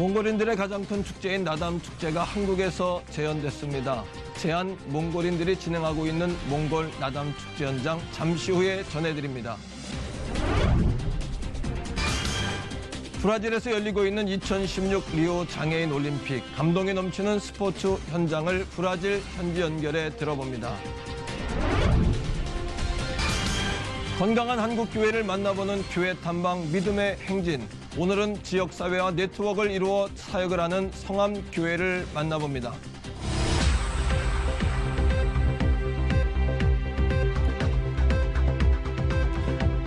몽골인들의 가장 큰 축제인 나담 축제가 한국에서 재현됐습니다. 제한 몽골인들이 진행하고 있는 몽골 나담 축제 현장 잠시 후에 전해드립니다. 브라질에서 열리고 있는 2016 리오 장애인 올림픽, 감동이 넘치는 스포츠 현장을 브라질 현지 연결해 들어봅니다. 건강한 한국 교회를 만나보는 교회 탐방 믿음의 행진. 오늘은 지역사회와 네트워크를 이루어 사역을 하는 성암교회를 만나봅니다.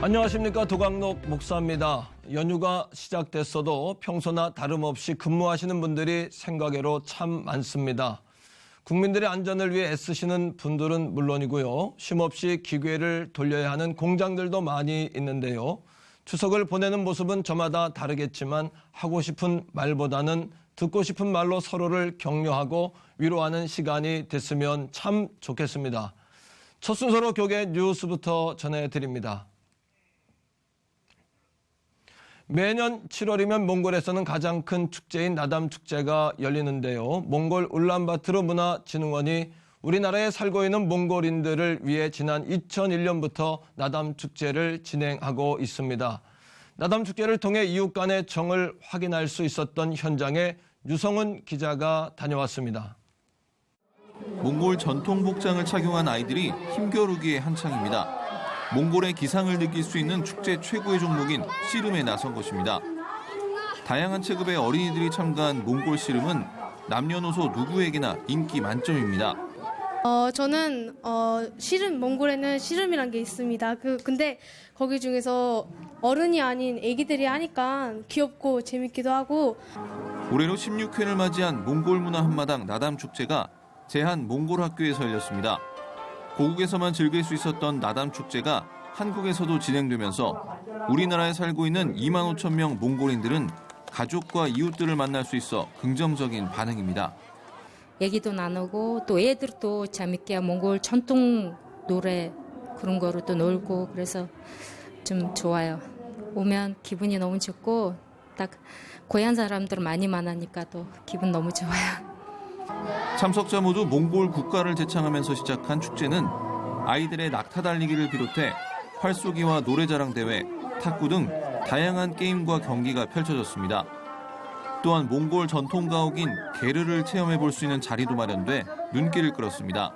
안녕하십니까. 도광록 목사입니다. 연휴가 시작됐어도 평소나 다름없이 근무하시는 분들이 생각외로 참 많습니다. 국민들의 안전을 위해 애쓰시는 분들은 물론이고요. 쉼없이 기계를 돌려야 하는 공장들도 많이 있는데요. 추석을 보내는 모습은 저마다 다르겠지만 하고 싶은 말보다는 듣고 싶은 말로 서로를 격려하고 위로하는 시간이 됐으면 참 좋겠습니다. 첫 순서로 교계 뉴스부터 전해드립니다. 매년 7월이면 몽골에서는 가장 큰 축제인 나담 축제가 열리는데요. 몽골 울란바토르 문화진흥원이 우리나라에 살고 있는 몽골인들을 위해 지난 2001년부터 나담 축제를 진행하고 있습니다. 나담 축제를 통해 이웃 간의 정을 확인할 수 있었던 현장에 유성훈 기자가 다녀왔습니다. 몽골 전통 복장을 착용한 아이들이 힘겨루기에 한창입니다. 몽골의 기상을 느낄 수 있는 축제 최고의 종목인 씨름에 나선 것입니다. 다양한 체급의 어린이들이 참가한 몽골 씨름은 남녀노소 누구에게나 인기 만점입니다. 저는 씨름, 몽골에는 씨름이란 게 있습니다. 근데 거기 중에서 어른이 아닌 애기들이 하니까 귀엽고 재밌기도 하고. 올해로 16회를 맞이한 몽골 문화 한마당 나담 축제가 제한 몽골 학교에서 열렸습니다. 고국에서만 즐길 수 있었던 나담 축제가 한국에서도 진행되면서 우리나라에 살고 있는 2만 5천 명 몽골인들은 가족과 이웃들을 만날 수 있어 긍정적인 반응입니다. 얘기도 나누고 또 애들도 재밌게 몽골 전통 노래 그런 거로 또 놀고 그래서 좀 좋아요. 오면 기분이 너무 좋고 딱 고향 사람들 많이 만나니까 또 기분 너무 좋아요. 참석자 모두 몽골 국가를 제창하면서 시작한 축제는 아이들의 낙타 달리기를 비롯해 활쏘기와 노래자랑 대회, 탁구 등 다양한 게임과 경기가 펼쳐졌습니다. 또한 몽골 전통 가옥인 게르를 체험해 볼 수 있는 자리도 마련돼 눈길을 끌었습니다.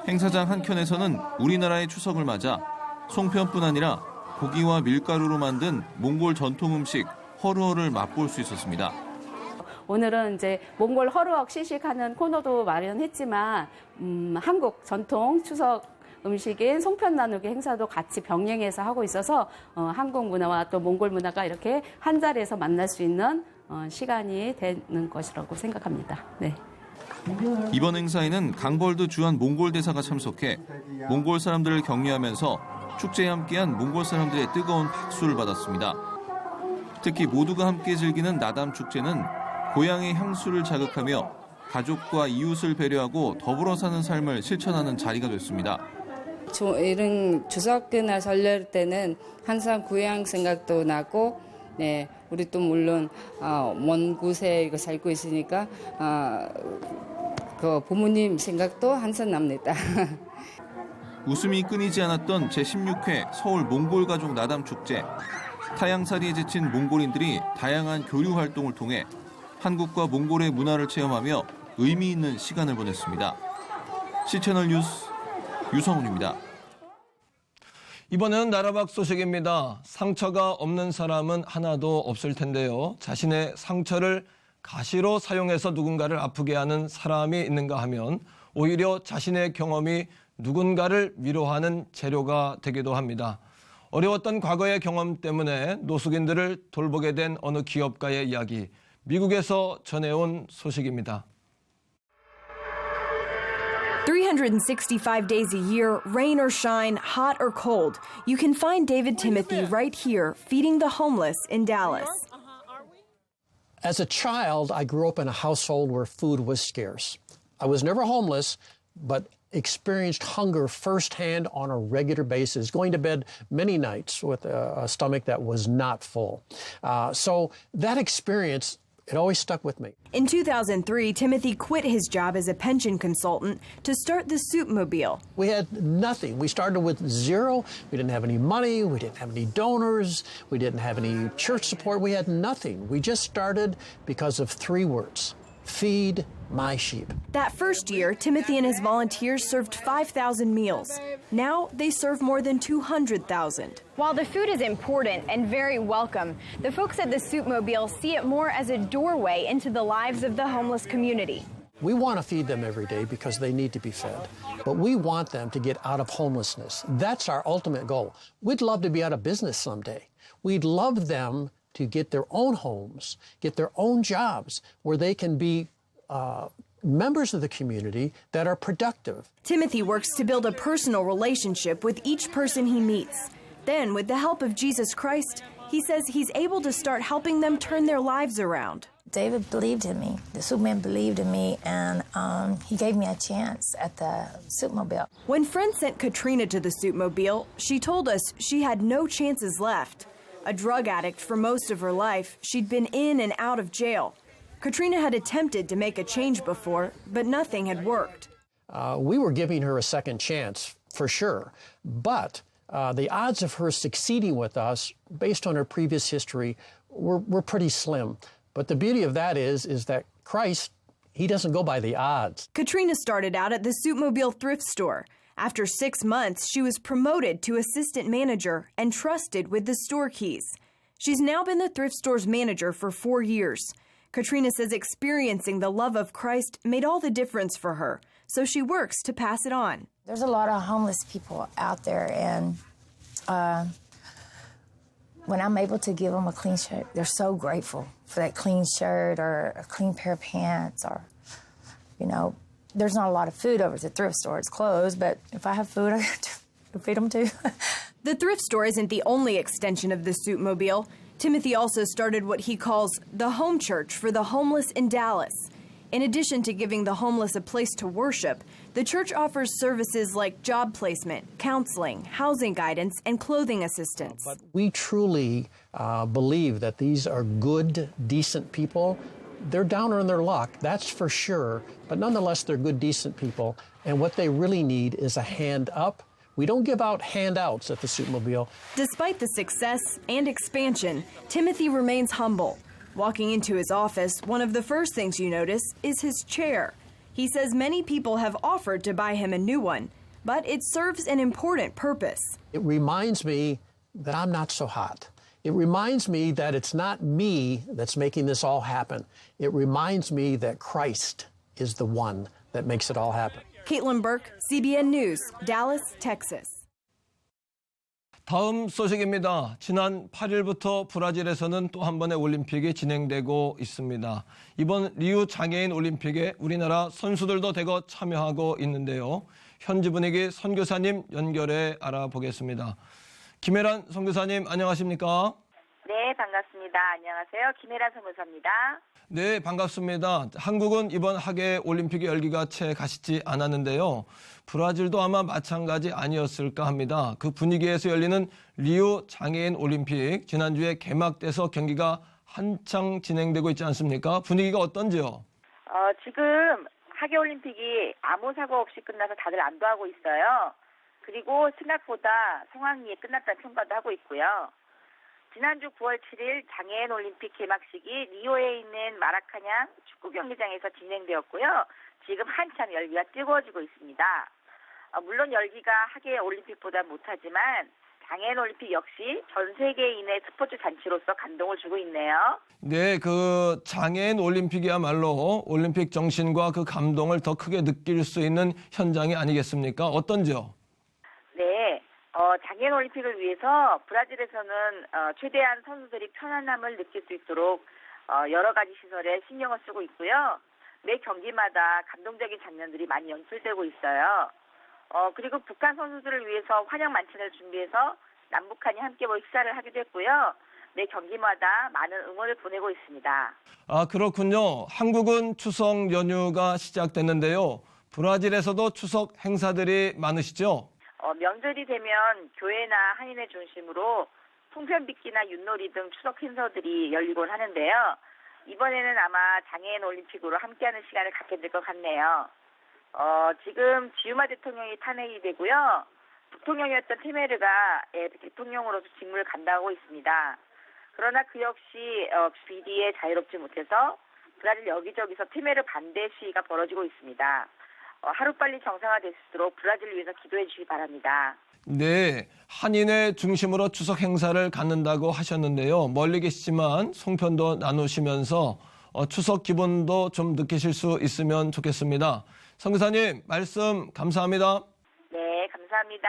행사장 한켠에서는 우리나라의 추석을 맞아 송편뿐 아니라 고기와 밀가루로 만든 몽골 전통 음식 허르어를 맛볼 수 있었습니다. 오늘은 이제 몽골 허르억 시식하는 코너도 마련했지만 한국 전통 추석 음식인 송편 나누기 행사도 같이 병행해서 하고 있어서 한국 문화와 또 몽골 문화가 이렇게 한 자리에서 만날 수 있는 시간이 되는 것이라고 생각합니다. 네. 이번 행사에는 강벌드 주한 몽골 대사가 참석해 몽골 사람들을 격려하면서 축제에 함께한 몽골 사람들의 뜨거운 박수를 받았습니다. 특히 모두가 함께 즐기는 나담 축제는 고향의 향수를 자극하며 가족과 이웃을 배려하고 더불어 사는 삶을 실천하는 자리가 됐습니다. 이런 추석이나 설날 때는 항상 고향 생각도 나고, 네, 우리 또 물론 먼 곳에 살고 있으니까 그 부모님 생각도 항상 납니다. 웃음이 끊이지 않았던 제16회 서울 몽골 가족 나담 축제. 타향살이에 지친 몽골인들이 다양한 교류 활동을 통해 한국과 몽골의 문화를 체험하며 의미 있는 시간을 보냈습니다. C채널 뉴스 유성훈입니다. 이번에는 나라밖 소식입니다. 상처가 없는 사람은 하나도 없을 텐데요. 자신의 상처를 가시로 사용해서 누군가를 아프게 하는 사람이 있는가 하면 오히려 자신의 경험이 누군가를 위로하는 재료가 되기도 합니다. 어려웠던 과거의 경험 때문에 노숙인들을 돌보게 된 어느 기업가의 이야기, 미국에서 전해온 소식입니다. 365 days a year, rain or shine, hot or cold, you can find David Timothy right here feeding the homeless in Dallas. As a child, I grew up in a household where food was scarce. I was never homeless, but experienced hunger firsthand on a regular basis, going to bed many nights with a stomach that was not full. So that experience It always stuck with me. In 2003, Timothy quit his job as a pension consultant to start the Soupmobile. We had nothing. We started with zero. We didn't have any money. We didn't have any donors. We didn't have any church support. We had nothing. We just started because of 3 words: feed my sheep. That first year, Timothy and his volunteers served 5,000 meals. Now they serve more than 200,000. While the food is important and very welcome, the folks at the Soupmobile see it more as a doorway into the lives of the homeless community. We want to feed them every day because they need to be fed. But we want them to get out of homelessness. That's our ultimate goal. We'd love to be out of business someday. We'd love them to get their own homes, get their own jobs, where they can be members of the community that are productive. Timothy works to build a personal relationship with each person he meets. Then, with the help of Jesus Christ, he says he's able to start helping them turn their lives around. David believed in me. The Soupman believed in me, and he gave me a chance at the Soupmobile. When friends sent Katrina to the Soupmobile, she told us she had no chances left. A drug addict for most of her life, she'd been in and out of jail. Katrina had attempted to make a change before, but nothing had worked. We were giving her a second chance, for sure, but the odds of her succeeding with us, based on her previous history, were pretty slim. But the beauty of that is that Christ, he doesn't go by the odds. Katrina started out at the Soupmobile thrift store. After 6 months, she was promoted to assistant manager and trusted with the store keys. She's now been the thrift store's manager for 4 years. Katrina says experiencing the love of Christ made all the difference for her, so she works to pass it on. There's a lot of homeless people out there, and when I'm able to give them a clean shirt, they're so grateful for that clean shirt or a clean pair of pants, or, you know, there's not a lot of food over at the thrift store. It's closed, but if I have food, I have to feed them too. The thrift store isn't the only extension of the Soupmobile. Timothy also started what he calls the home church for the homeless in Dallas. In addition to giving the homeless a place to worship, the church offers services like job placement, counseling, housing guidance, and clothing assistance. But we truly believe that these are good, decent people. They're down on their luck, that's for sure, but nonetheless, they're good, decent people, and what they really need is a hand up. We don't give out handouts at the Soupmobile. Despite the success and expansion, Timothy remains humble. Walking into his office, one of the first things you notice is his chair. He says many people have offered to buy him a new one, but it serves an important purpose. It reminds me that I'm not so hot. It reminds me that it's not me that's making this all happen. It reminds me that Christ is the one that makes it all happen. Caitlin Burke, CBN News, Dallas, Texas. 다음 소식입니다. 지난 8일부터 브라질에서는 또 한 번의 올림픽이 진행되고 있습니다. 이번 리우 장애인 올림픽에 우리나라 선수들도 대거 참여하고 있는데요. 현지 분위기 선교사님 연결해 알아보겠습니다. 김혜란 선교사님 안녕하십니까? 네, 반갑습니다. 안녕하세요. 김혜란 선교사입니다. 네, 반갑습니다. 한국은 이번 하계 올림픽의 열기가 채 가시지 않았는데요. 브라질도 아마 마찬가지 아니었을까 합니다. 그 분위기에서 열리는 리우 장애인 올림픽, 지난주에 개막돼서 경기가 한창 진행되고 있지 않습니까? 분위기가 어떤지요? 지금 하계 올림픽이 아무 사고 없이 끝나서 다들 안도하고 있어요. 그리고 생각보다 성황리에 끝났다는 평가도 하고 있고요. 지난주 9월 7일 장애인 올림픽 개막식이 리오에 있는 마라카냥 축구 경기장에서 진행되었고요. 지금 한참 열기가 뜨거워지고 있습니다. 물론 열기가 하계 올림픽보다 못하지만 장애인 올림픽 역시 전 세계인의 스포츠 잔치로서 감동을 주고 있네요. 네, 그 장애인 올림픽이야말로 올림픽 정신과 그 감동을 더 크게 느낄 수 있는 현장이 아니겠습니까? 어떤지요? 네, 장애인 올림픽을 위해서 브라질에서는 최대한 선수들이 편안함을 느낄 수 있도록 여러 가지 시설에 신경을 쓰고 있고요. 매 경기마다 감동적인 장면들이 많이 연출되고 있어요. 그리고 북한 선수들을 위해서 환영 만찬을 준비해서 남북한이 함께 식사를 하기도 했고요. 매 경기마다 많은 응원을 보내고 있습니다. 아, 그렇군요. 한국은 추석 연휴가 시작됐는데요. 브라질에서도 추석 행사들이 많으시죠? 명절이 되면 교회나 한인회 중심으로 풍선빚기나 윷놀이 등 추석 행사들이 열리곤 하는데요. 이번에는 아마 장애인 올림픽으로 함께하는 시간을 갖게 될 것 같네요. 지금 지우마 대통령이 탄핵이 되고요. 부통령이었던 테메르가 대통령으로서 직무를 감당하고 있습니다. 그러나 그 역시 비리에 자유롭지 못해서 브라질 여기저기서 테메르 반대 시위가 벌어지고 있습니다. 하루빨리 정상화될 수 있도록 브라질을 위해서 기도해 주시기 바랍니다. 네, 한인회 중심으로 추석 행사를 갖는다고 하셨는데요. 멀리 계시지만 송편도 나누시면서 추석 기분도 좀 느끼실 수 있으면 좋겠습니다. 선교사님, 말씀 감사합니다. 네, 감사합니다.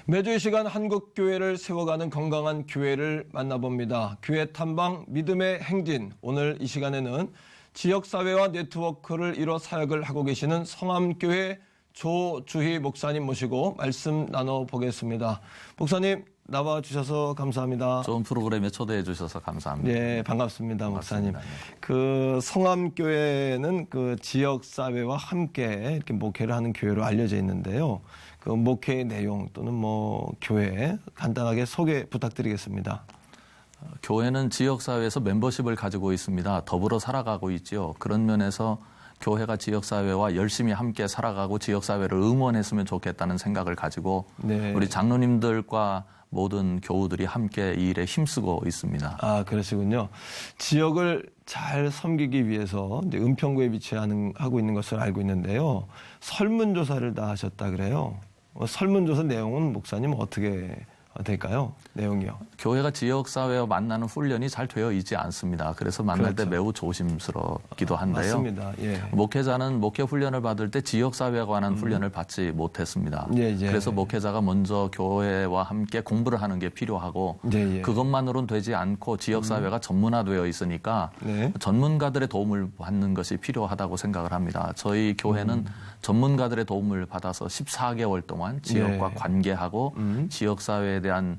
매주 이 시간 한국교회를 세워가는 건강한 교회를 만나봅니다. 교회 탐방 믿음의 행진. 오늘 이 시간에는 지역사회와 네트워크를 이뤄 사역을 하고 계시는 성암교회 조주희 목사님 모시고 말씀 나눠보겠습니다. 목사님 나와주셔서 감사합니다. 좋은 프로그램에 초대해 주셔서 감사합니다. 네, 반갑습니다, 목사님. 반갑습니다. 그 성암교회는 그 지역사회와 함께 이렇게 목회를 하는 교회로 알려져 있는데요. 그 목회의 내용 또는 뭐 교회 간단하게 소개 부탁드리겠습니다. 교회는 지역사회에서 멤버십을 가지고 있습니다. 더불어 살아가고 있지요. 그런 면에서 교회가 지역사회와 열심히 함께 살아가고 지역사회를 응원했으면 좋겠다는 생각을 가지고 네. 우리 장로님들과 모든 교우들이 함께 이 일에 힘쓰고 있습니다. 아, 그러시군요. 지역을 잘 섬기기 위해서 이제 은평구에 위치하고 있는 것을 알고 있는데요. 설문조사를 다 하셨다 그래요. 설문조사 내용은 목사님 어떻게 될까요? 내용이요. 교회가 지역사회와 만나는 훈련이 잘 되어 있지 않습니다. 그래서 만날 때 그렇죠. 매우 조심스럽기도 한데요. 맞습니다. 예. 목회자는 목회 훈련을 받을 때 지역사회에 관한 훈련을 받지 못했습니다. 예. 그래서 목회자가 먼저 교회와 함께 공부를 하는 게 필요하고 예. 그것만으로는 되지 않고 지역사회가 전문화되어 있으니까 네. 전문가들의 도움을 받는 것이 필요하다고 생각을 합니다. 저희 교회는 전문가들의 도움을 받아서 14개월 동안 지역과 네. 관계하고 지역사회에 대한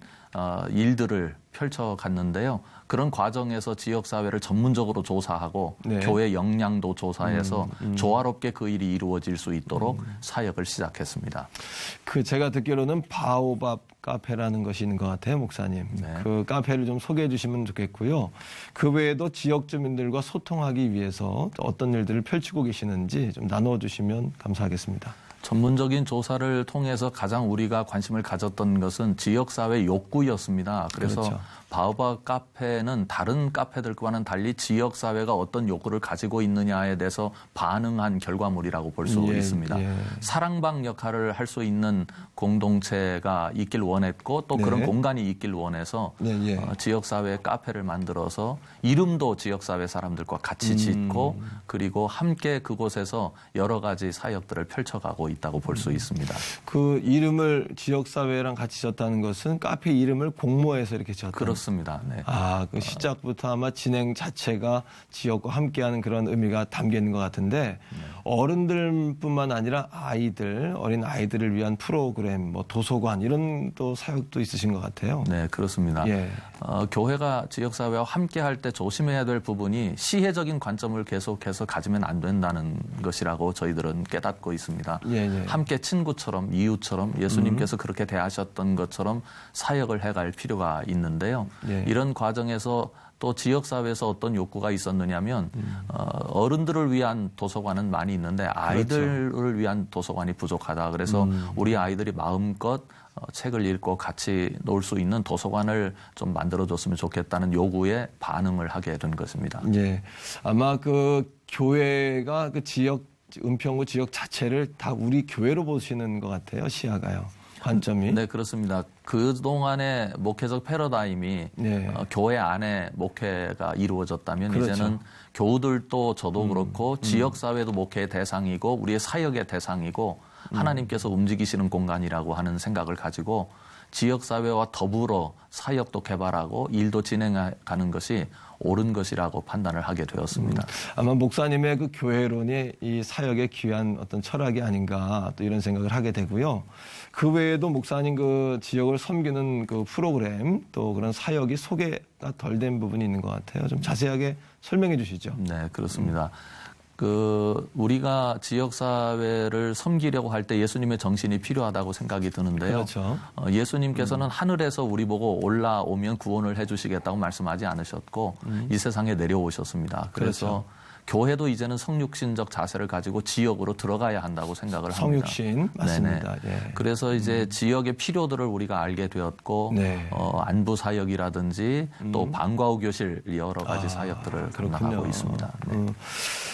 일들을 펼쳐갔는데요. 그런 과정에서 지역사회를 전문적으로 조사하고 네. 교회 역량도 조사해서 조화롭게 그 일이 이루어질 수 있도록 사역을 시작했습니다. 그 제가 듣기로는 바오밥 카페라는 것이 있는 것 같아요, 목사님. 네. 그 카페를 좀 소개해 주시면 좋겠고요. 그 외에도 지역 주민들과 소통하기 위해서 어떤 일들을 펼치고 계시는지 좀 나눠 주시면 감사하겠습니다. 전문적인 조사를 통해서 가장 우리가 관심을 가졌던 것은 지역사회 욕구였습니다. 그래서 그렇죠. 바오밥 카페는 다른 카페들과는 달리 지역사회가 어떤 욕구를 가지고 있느냐에 대해서 반응한 결과물이라고 볼 수 있습니다. 사랑방 역할을 할 수 있는 공동체가 있길 원했고 또 그런 공간이 있길 원해서 지역사회 카페를 만들어서 이름도 지역사회 사람들과 같이 짓고 그리고 함께 그곳에서 여러 가지 사역들을 펼쳐가고 있다고 볼 수 있습니다. 그 이름을 지역사회랑 같이 지었다는 것은 카페 이름을 공모해서 이렇게 지었다. 그렇습니다. 네. 아, 그 시작부터 아마 진행 자체가 지역과 함께하는 그런 의미가 담겨 있는 것 같은데 어른들뿐만 아니라 아이들, 어린 아이들을 위한 프로그램, 뭐 도서관 이런 또 사역도 있으신 것 같아요. 네, 그렇습니다. 교회가 지역사회와 함께할 때 조심해야 될 부분이 시혜적인 관점을 계속해서 가지면 안 된다는 것이라고 저희들은 깨닫고 있습니다. 함께 친구처럼 이웃처럼 예수님께서 그렇게 대하셨던 것처럼 사역을 해갈 필요가 있는데요. 이런 과정에서 또 지역사회에서 어떤 욕구가 있었느냐면 어른들을 위한 도서관은 많이 있는데 아이들을 위한 도서관이 부족하다. 그래서 우리 아이들이 마음껏 책을 읽고 같이 놀 수 있는 도서관을 좀 만들어줬으면 좋겠다는 요구에 반응을 하게 된 것입니다. 예, 아마 그 교회가 그 지역 은평구 지역 자체를 다 우리 교회로 보시는 것 같아요. 시야가요. 관점이. 네, 그렇습니다. 그동안의 목회적 패러다임이 교회 안에 목회가 이루어졌다면 이제는 교우들도 저도 그렇고 지역사회도 목회의 대상이고 우리의 사역의 대상이고 하나님께서 움직이시는 공간이라고 하는 생각을 가지고 지역사회와 더불어 사역도 개발하고 일도 진행하는 것이 옳은 것이라고 판단을 하게 되었습니다. 아마 목사님의 그 교회론이 이 사역에 귀한 어떤 철학이 아닌가 또 이런 생각을 하게 되고요. 그 외에도 목사님 그 지역을 섬기는 그 프로그램 또 그런 사역이 소개가 덜 된 부분이 있는 것 같아요. 좀 자세하게 설명해 주시죠. 네, 그렇습니다. 우리가 지역사회를 섬기려고 할 때 예수님의 정신이 필요하다고 생각이 드는데요. 그렇죠. 예수님께서는 하늘에서 우리 보고 올라오면 구원을 해주시겠다고 말씀하지 않으셨고 이 세상에 내려오셨습니다. 그래서 교회도 이제는 성육신적 자세를 가지고 지역으로 들어가야 한다고 생각을 합니다. 성육신 맞습니다. 예. 그래서 이제 지역의 필요들을 우리가 알게 되었고 안부 사역이라든지 또 방과 후 교실 여러 가지 사역들을 감당하고 있습니다.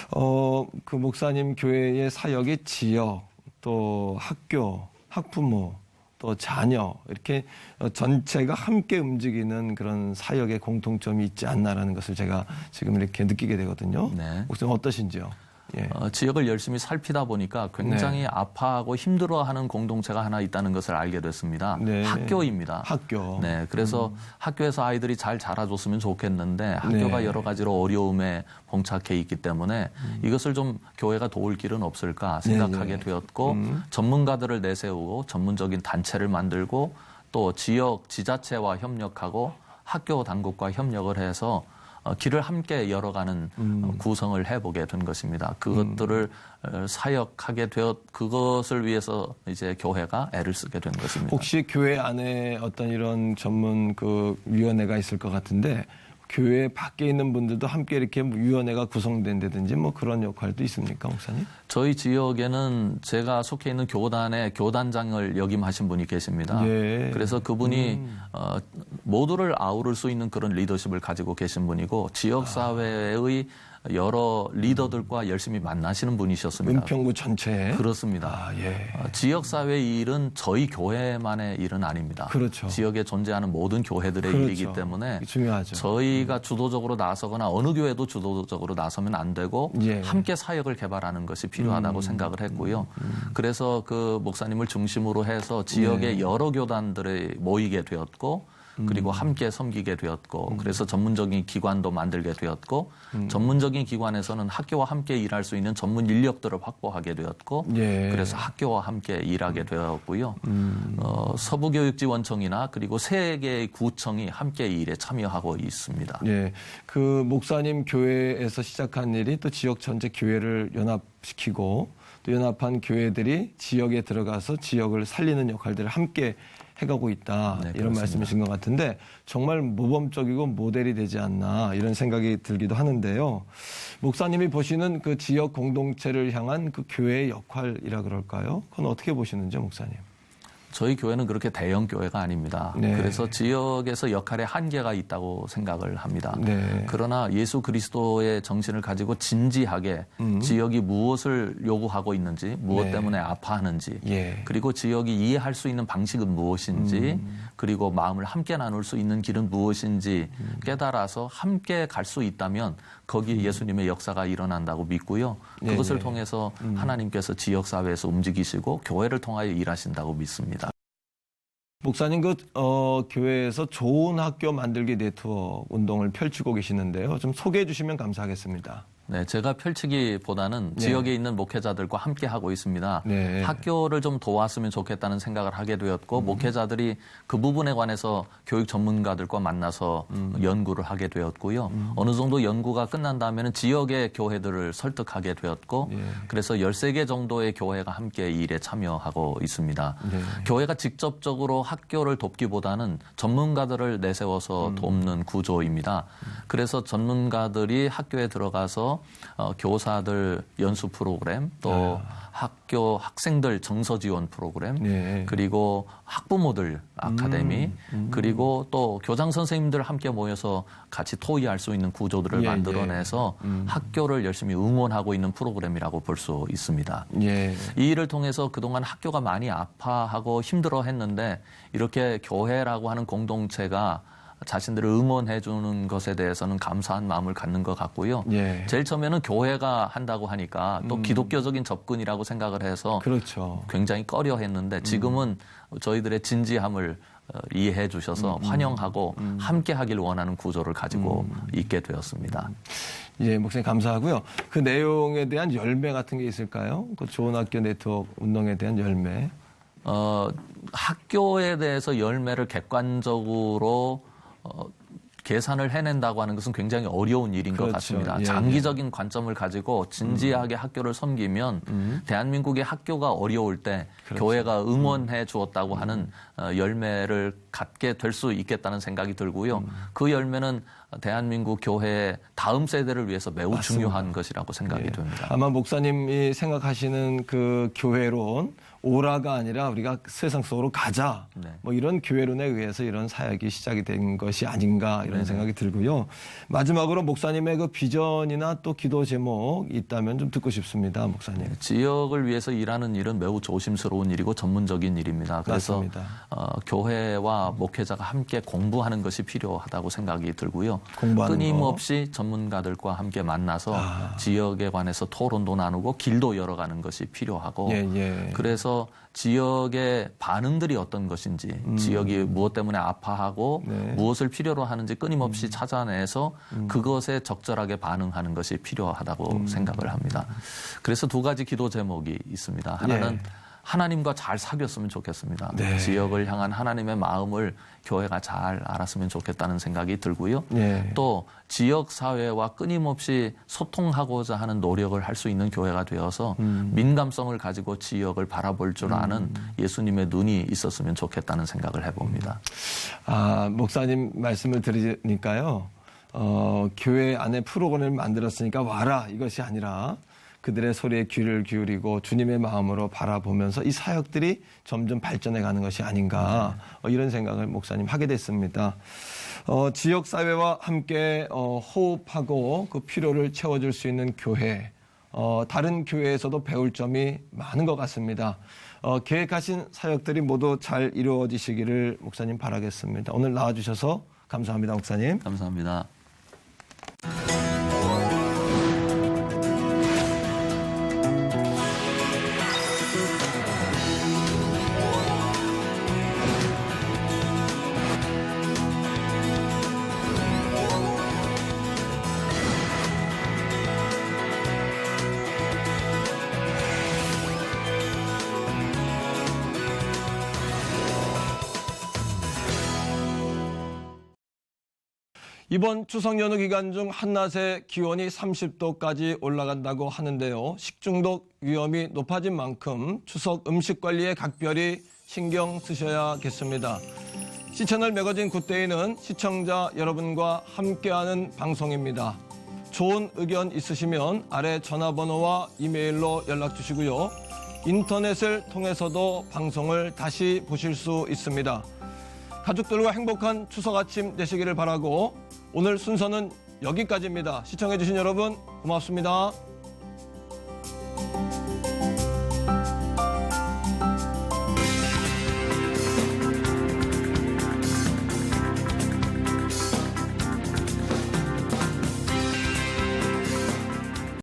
그 목사님 교회의 사역이 지역 또 학교, 학부모 또 자녀 이렇게 전체가 함께 움직이는 그런 사역의 공통점이 있지 않나라는 것을 제가 지금 이렇게 느끼게 되거든요. 목사님 어떠신지요? 예. 지역을 열심히 살피다 보니까 굉장히 아파하고 힘들어하는 공동체가 하나 있다는 것을 알게 됐습니다. 학교입니다. 학교. 네, 그래서 학교에서 아이들이 잘 자라줬으면 좋겠는데 학교가 여러 가지로 어려움에 봉착해 있기 때문에 이것을 좀 교회가 도울 길은 없을까 생각하게 되었고 전문가들을 내세우고 전문적인 단체를 만들고 또 지역 지자체와 협력하고 학교 당국과 협력을 해서 길을 함께 열어가는 구성을 해보게 된 것입니다. 그것들을 사역하게 그것을 위해서 이제 교회가 애를 쓰게 된 것입니다. 혹시 교회 안에 어떤 이런 전문 그 위원회가 있을 것 같은데 교회 밖에 있는 분들도 함께 이렇게 위원회가 구성된다든지 뭐 그런 역할도 있습니까, 목사님? 저희 지역에는 제가 속해 있는 교단의 교단장을 역임하신 분이 계십니다. 그래서 그분이 모두를 아우를 수 있는 그런 리더십을 가지고 계신 분이고 지역사회의 여러 리더들과 열심히 만나시는 분이셨습니다. 은평구 전체에? 그렇습니다. 지역사회의 일은 저희 교회만의 일은 아닙니다. 그렇죠. 지역에 존재하는 모든 교회들의 일이기 때문에 중요하죠. 저희가 주도적으로 나서거나 어느 교회도 주도적으로 나서면 안 되고 함께 사역을 개발하는 것이 필요하다고 생각을 했고요. 그래서 그 목사님을 중심으로 해서 지역의 여러 교단들이 모이게 되었고 그리고 함께 섬기게 되었고 그래서 전문적인 기관도 만들게 되었고 전문적인 기관에서는 학교와 함께 일할 수 있는 전문 인력들을 확보하게 되었고 그래서 학교와 함께 일하게 되었고요. 서부교육지원청이나 그리고 세 개의 구청이 함께 이 일에 참여하고 있습니다. 그 목사님 교회에서 시작한 일이 또 지역 전체 교회를 연합시키고 또 연합한 교회들이 지역에 들어가서 지역을 살리는 역할들을 함께 해가고 있다. 이런 말씀이신 것 같은데 정말 모범적이고 모델이 되지 않나 이런 생각이 들기도 하는데요. 목사님이 보시는 그 지역 공동체를 향한 그 교회의 역할이라 그럴까요? 그건 어떻게 보시는지 목사님? 저희 교회는 그렇게 대형 교회가 아닙니다. 그래서 지역에서 역할에 한계가 있다고 생각을 합니다. 그러나 예수 그리스도의 정신을 가지고 진지하게 지역이 무엇을 요구하고 있는지, 무엇 때문에 아파하는지, 그리고 지역이 이해할 수 있는 방식은 무엇인지, 그리고 마음을 함께 나눌 수 있는 길은 무엇인지 깨달아서 함께 갈 수 있다면 거기에 예수님의 역사가 일어난다고 믿고요. 그것을 통해서 하나님께서 지역사회에서 움직이시고 교회를 통하여 일하신다고 믿습니다. 목사님 교회에서 좋은 학교 만들기 네트워크 운동을 펼치고 계시는데요. 좀 소개해 주시면 감사하겠습니다. 네, 제가 펼치기보다는 네. 지역에 있는 목회자들과 함께 하고 있습니다. 네. 학교를 좀 도왔으면 좋겠다는 생각을 하게 되었고 목회자들이 그 부분에 관해서 교육 전문가들과 만나서 연구를 하게 되었고요. 어느 정도 연구가 끝난 다음에는 지역의 교회들을 설득하게 되었고 그래서 13개 정도의 교회가 함께 이 일에 참여하고 있습니다. 교회가 직접적으로 학교를 돕기보다는 전문가들을 내세워서 돕는 구조입니다. 그래서 전문가들이 학교에 들어가서 교사들 연수 프로그램, 또 학교 학생들 정서 지원 프로그램, 그리고 학부모들 아카데미, 그리고 또 교장 선생님들 함께 모여서 같이 토의할 수 있는 구조들을 만들어내서 학교를 열심히 응원하고 있는 프로그램이라고 볼 수 있습니다. 이 일을 통해서 그동안 학교가 많이 아파하고 힘들어했는데 이렇게 교회라고 하는 공동체가 자신들을 응원해 주는 것에 대해서는 감사한 마음을 갖는 것 같고요. 제일 처음에는 교회가 한다고 하니까 또 기독교적인 접근이라고 생각을 해서 그렇죠. 굉장히 꺼려했는데 지금은 저희들의 진지함을 이해해 주셔서 환영하고 함께 하길 원하는 구조를 가지고 있게 되었습니다. 예, 목사님 감사하고요. 그 내용에 대한 열매 같은 게 있을까요? 그 좋은 학교 네트워크 운동에 대한 열매. 학교에 대해서 열매를 객관적으로 계산을 해낸다고 하는 것은 굉장히 어려운 일인 것 같습니다. 장기적인 관점을 가지고 진지하게 학교를 섬기면 대한민국의 학교가 어려울 때 교회가 응원해 주었다고 하는 열매를 갖게 될 수 있겠다는 생각이 들고요. 그 열매는 대한민국 교회의 다음 세대를 위해서 매우 맞습니다. 중요한 것이라고 생각이 됩니다. 아마 목사님이 생각하시는 그 교회론 오라가 아니라 우리가 세상 속으로 가자. 뭐 이런 교회론에 의해서 이런 사역이 시작이 된 것이 아닌가 이런 생각이 들고요. 마지막으로 목사님의 그 비전이나 또 기도 제목 있다면 좀 듣고 싶습니다, 목사님. 지역을 위해서 일하는 일은 매우 조심스러운 일이고 전문적인 일입니다. 그래서 교회와 목회자가 함께 공부하는 것이 필요하다고 생각이 들고요. 끊임없이 전문가들과 함께 만나서 지역에 관해서 토론도 나누고 길도 열어가는 것이 필요하고 그래서 지역의 반응들이 어떤 것인지 지역이 무엇 때문에 아파하고 무엇을 필요로 하는지 끊임없이 찾아내서 그것에 적절하게 반응하는 것이 필요하다고 생각을 합니다. 그래서 두 가지 기도 제목이 있습니다. 하나는 하나님과 잘 사귀었으면 좋겠습니다. 지역을 향한 하나님의 마음을 교회가 잘 알았으면 좋겠다는 생각이 들고요. 또 지역 사회와 끊임없이 소통하고자 하는 노력을 할 수 있는 교회가 되어서 민감성을 가지고 지역을 바라볼 줄 아는 예수님의 눈이 있었으면 좋겠다는 생각을 해봅니다. 목사님 말씀을 들으니까요. 교회 안에 프로그램을 만들었으니까 와라 이것이 아니라 그들의 소리에 귀를 기울이고 주님의 마음으로 바라보면서 이 사역들이 점점 발전해 가는 것이 아닌가 이런 생각을 목사님 하게 됐습니다. 지역사회와 함께 호흡하고 그 필요를 채워줄 수 있는 교회, 다른 교회에서도 배울 점이 많은 것 같습니다. 계획하신 사역들이 모두 잘 이루어지시기를 목사님 바라겠습니다. 오늘 나와주셔서 감사합니다, 목사님. 감사합니다. 이번 추석 연휴 기간 중 한낮에 기온이 30도까지 올라간다고 하는데요. 식중독 위험이 높아진 만큼 추석 음식 관리에 각별히 신경 쓰셔야겠습니다. 시채널 매거진 굿데이는 시청자 여러분과 함께하는 방송입니다. 좋은 의견 있으시면 아래 전화번호와 이메일로 연락 주시고요. 인터넷을 통해서도 방송을 다시 보실 수 있습니다. 가족들과 행복한 추석 아침 되시기를 바라고 오늘 순서는 여기까지입니다. 시청해주신 여러분 고맙습니다.